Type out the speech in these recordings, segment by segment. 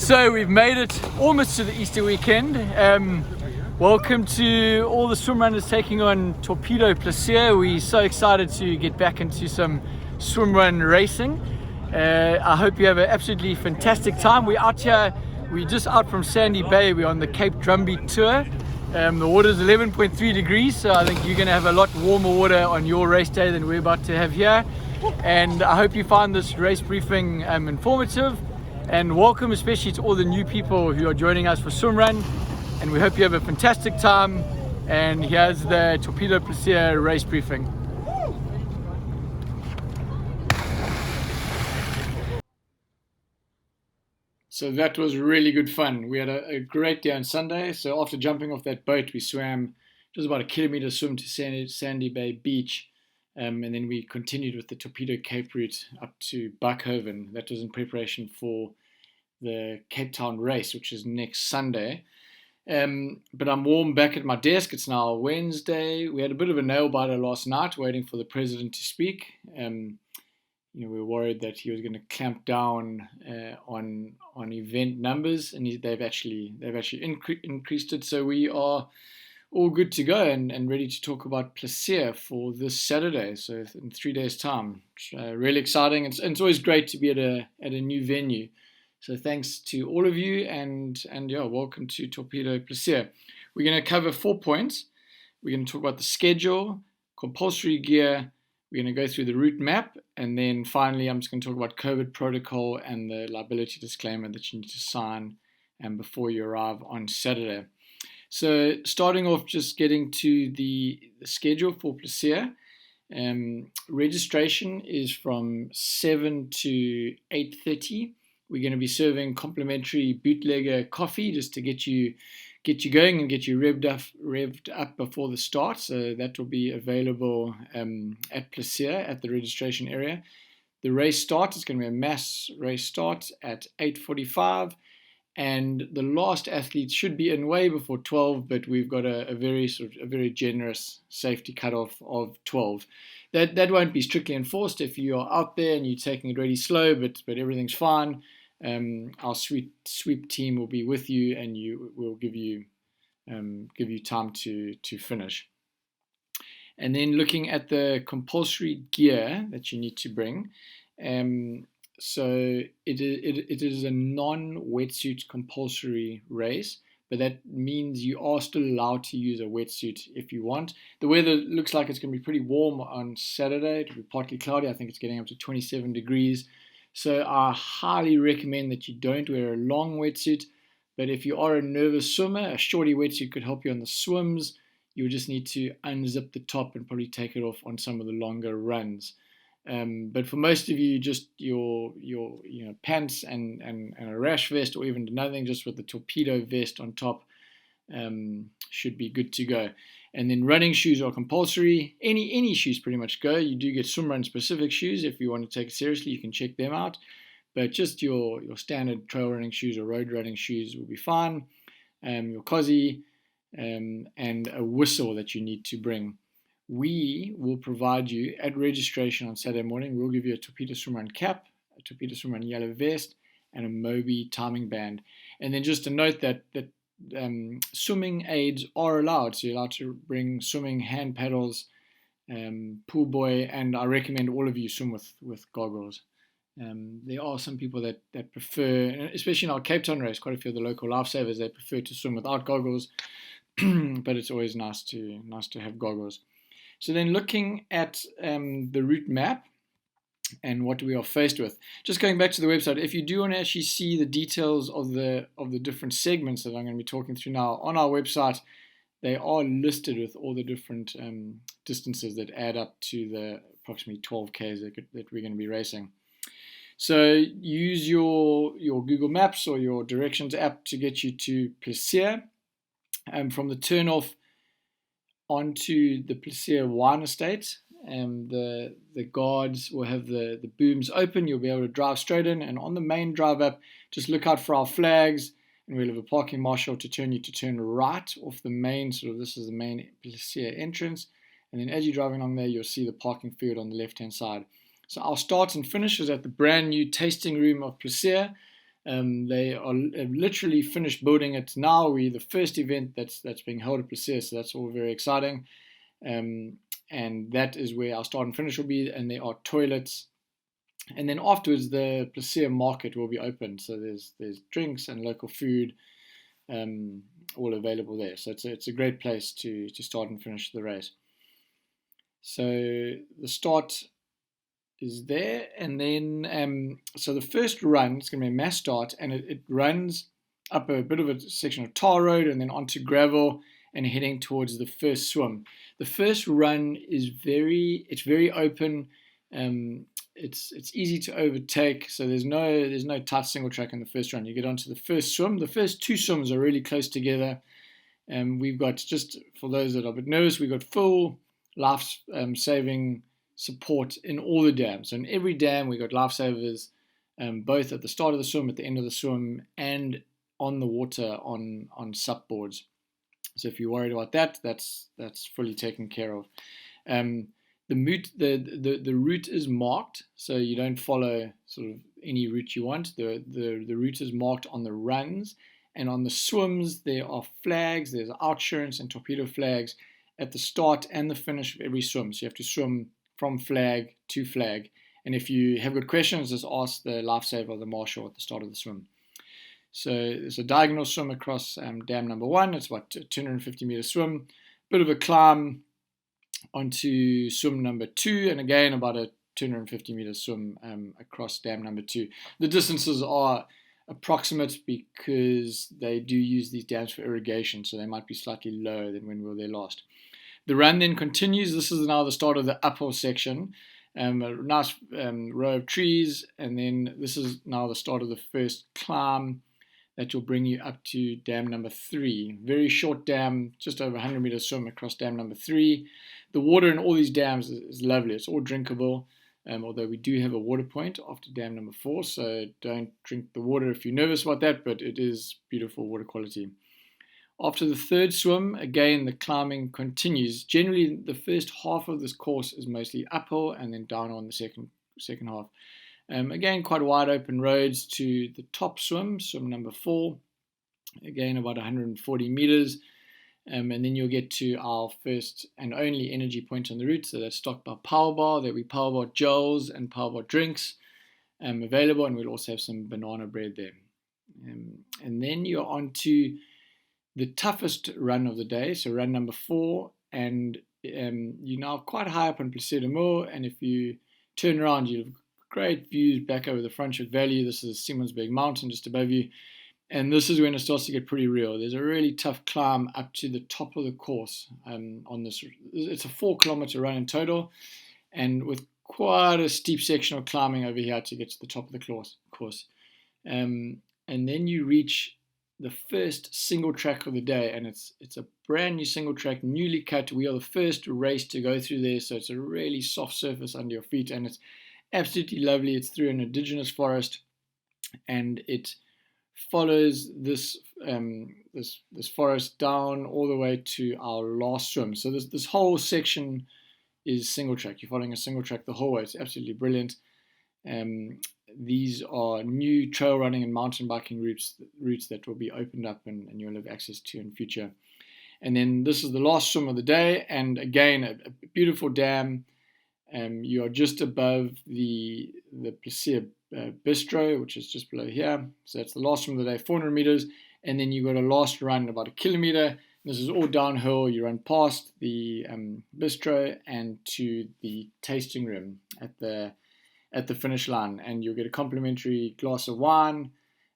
So we've made it almost to the Easter weekend. Welcome to all the swim runners taking on Torpedo Plaisir. We're so excited to get back into some swim run racing. I hope you have an absolutely fantastic time. We're out here, we're just out from Sandy Bay. We're on the Cape Drumbeat tour. The water is 11.3 degrees, so I think you're going to have a lot warmer water on your race day than we're about to have here. And I hope you find this race briefing informative. And welcome especially to all the new people who are joining us for swimrun, and we hope you have a fantastic time. And here's the Torpedo Plaisir race briefing. So that was really good fun. We had a great day on Sunday. So after jumping off that boat, we swam just about a kilometer swim to Sandy Bay Beach. And then we continued with the Torpedo Cape route up to Buckhoven. That was in preparation for the Cape Town race, which is next Sunday. But I'm warm back at my desk. It's now Wednesday. We had a bit of a nail biter last night waiting for the president to speak. We were worried that he was going to clamp down on event numbers, and they've actually increased it. So we are all good to go and ready to talk about Plaisir for this Saturday, so in 3 days' time. It's really exciting. It's always great to be at a new venue. So thanks to all of you, and yeah, welcome to Torpedo Plaisir. We're going to cover 4 points. We're going to talk about the schedule, compulsory gear. We're going to go through the route map, and then finally I'm just going to talk about COVID protocol and the liability disclaimer that you need to sign before you arrive on Saturday. So starting off, just getting to the schedule for Plaisir. Registration is from 7 to 8:30. We're going to be serving complimentary bootlegger coffee just to get you going and get you revved up before the start. So that will be available at Plaisir at the registration area. The race start is going to be a mass race start at 8:45. And the last athlete should be in way before 12, but we've got a very generous safety cutoff of 12. That won't be strictly enforced if you are out there and you're taking it really slow, but everything's fine. Our sweep team will be with you, and you will give you time to finish. And then looking at the compulsory gear that you need to bring. So it is a non-wetsuit compulsory race, but that means you are still allowed to use a wetsuit if you want. The weather looks like it's going to be pretty warm on Saturday. It'll be partly cloudy. I think it's getting up to 27 degrees. So I highly recommend that you don't wear a long wetsuit, but if you are a nervous swimmer, a shorty wetsuit could help you on the swims. You'll just need to unzip the top and probably take it off on some of the longer runs. But for most of you, just your pants and a rash vest, or even nothing, just with the torpedo vest on top, should be good to go. And then running shoes are compulsory. Any shoes pretty much go. You do get swimrun specific shoes if you want to take it seriously. You can check them out. But just your standard trail running shoes or road running shoes will be fine. Your cozy and a whistle that you need to bring. We will provide you at registration on Saturday morning. We'll give you a Torpedo SwimRun cap, a Torpedo SwimRun yellow vest, and a Moby timing band. And then just a note that swimming aids are allowed. So you're allowed to bring swimming hand paddles, pool buoy, and I recommend all of you swim with goggles. There are some people that prefer, especially in our Cape Town race, quite a few of the local lifesavers, they prefer to swim without goggles, but it's always nice to have goggles. So then looking at the route map and what we are faced with. Just going back to the website, if you do want to actually see the details of the different segments that I'm going to be talking through now on our website, they are listed with all the different distances that add up to the approximately 12 Ks that we're going to be racing. So use your Google Maps or your directions app to get you to Plaisir. From the turnoff onto the Plaisir wine estate, the guards will have the booms open. You'll be able to drive straight in, and on the main drive up, just look out for our flags, and we'll have a parking marshal to turn right off the main, this is the main Plaisir entrance, and then as you're driving along there, you'll see the parking field on the left hand side. So our start and finish is at the brand new tasting room of Plaisir. They have literally finished building it now. We're the first event that's being held at Plaisir, so that's all very exciting. And that is where our start and finish will be, and there are toilets. And then afterwards, the Plaisir market will be open, so there's drinks and local food, all available there. So it's a great place to start and finish the race. So the start is there, and then so the first run, it's going to be a mass start, and it runs up a bit of a section of tar road and then onto gravel and heading towards the first swim. The first run is very open. It's easy to overtake, so there's no tight single track in the first run. You get onto the first swim. The first two swims are really close together. We've got, just for those that are a bit nervous, we've got full life-saving support in all the dams. So in every dam, we've got lifesavers, both at the start of the swim, at the end of the swim, and on the water on sup boards. So if you're worried about that, that's fully taken care of. The route is marked, so you don't follow sort of any route you want. The route is marked on the runs, and on the swims there are flags. There's OUTsurance and Torpedo flags at the start and the finish of every swim. So you have to swim from flag to flag. And if you have good questions, just ask the lifesaver or the marshal at the start of the swim. So it's a diagonal swim across dam number 1. It's about a 250-meter swim. Bit of a climb onto swim number 2, and again about a 250-meter swim across dam number 2. The distances are approximate because they do use these dams for irrigation, so they might be slightly lower than when we were there last. The run then continues. This is now the start of the uphill section. A nice row of trees, and then this is now the start of the first climb that will bring you up to dam number 3. Very short dam, just over 100-meter swim across dam number 3. The water in all these dams is lovely. It's all drinkable, although we do have a water point after dam number 4, so don't drink the water if you're nervous about that, but it is beautiful water quality. After the third swim, again, the climbing continues. Generally, the first half of this course is mostly uphill and then downhill in the second half. Again, quite wide open roads to the top swim number 4. Again, about 140 meters. And then you'll get to our first and only energy point on the route. So that's stocked by Power Bar. There'll be Power Bar gels and Power Bar drinks available. And we'll also have some banana bread there. And then you're on to the toughest run of the day, so run number 4, and you're now quite high up on Plaisir de Merle, and if you turn around, you have great views back over the Franschhoek Valley. This is Simonsberg Mountain just above you, and this is when it starts to get pretty real. There's a really tough climb up to the top of the course on this. It's a 4-kilometer run in total, and with quite a steep section of climbing over here to get to the top of the course. And then you reach the first single track of the day, and it's a brand new single track, newly cut. We are the first race to go through there, so it's a really soft surface under your feet, and it's absolutely lovely. It's through an indigenous forest, and it follows this forest down all the way to our last swim. So this whole section is single track. You're following a single track the whole way. It's absolutely brilliant. These are new trail running and mountain biking routes that will be opened up and you'll have access to in future. And then this is the last swim of the day, and again a beautiful dam. You are just above the Plaisir Bistro, which is just below here. So that's the last swim of the day, 400 meters, and then you've got a last run about 1 kilometer. This is all downhill. You run past the bistro and to the tasting room at the finish line, and you'll get a complimentary glass of wine.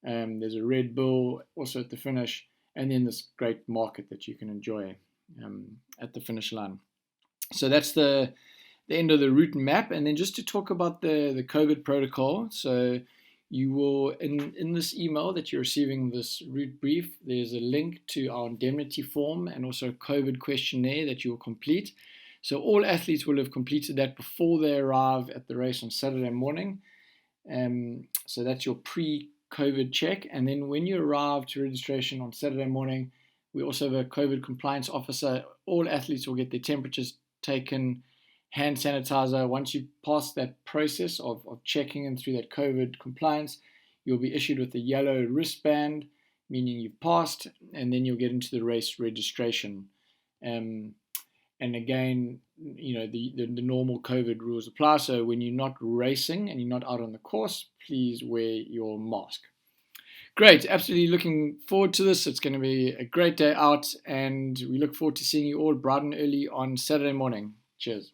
There's a Red Bull also at the finish, and then this great market that you can enjoy at the finish line. So that's the end of the route map. And then just to talk about the COVID protocol, so you will, in this email that you're receiving, this route brief, there's a link to our indemnity form and also a COVID questionnaire that you will complete. So all athletes will have completed that before they arrive at the race on Saturday morning. So that's your pre-COVID check. And then when you arrive to registration on Saturday morning, we also have a COVID compliance officer. All athletes will get their temperatures taken, hand sanitizer. Once you pass that process of checking in through that COVID compliance, you'll be issued with a yellow wristband, meaning you've passed, and then you'll get into the race registration. And again, the normal COVID rules apply. So when you're not racing and you're not out on the course, please wear your mask. Great, absolutely looking forward to this. It's going to be a great day out, and we look forward to seeing you all bright and early on Saturday morning. Cheers.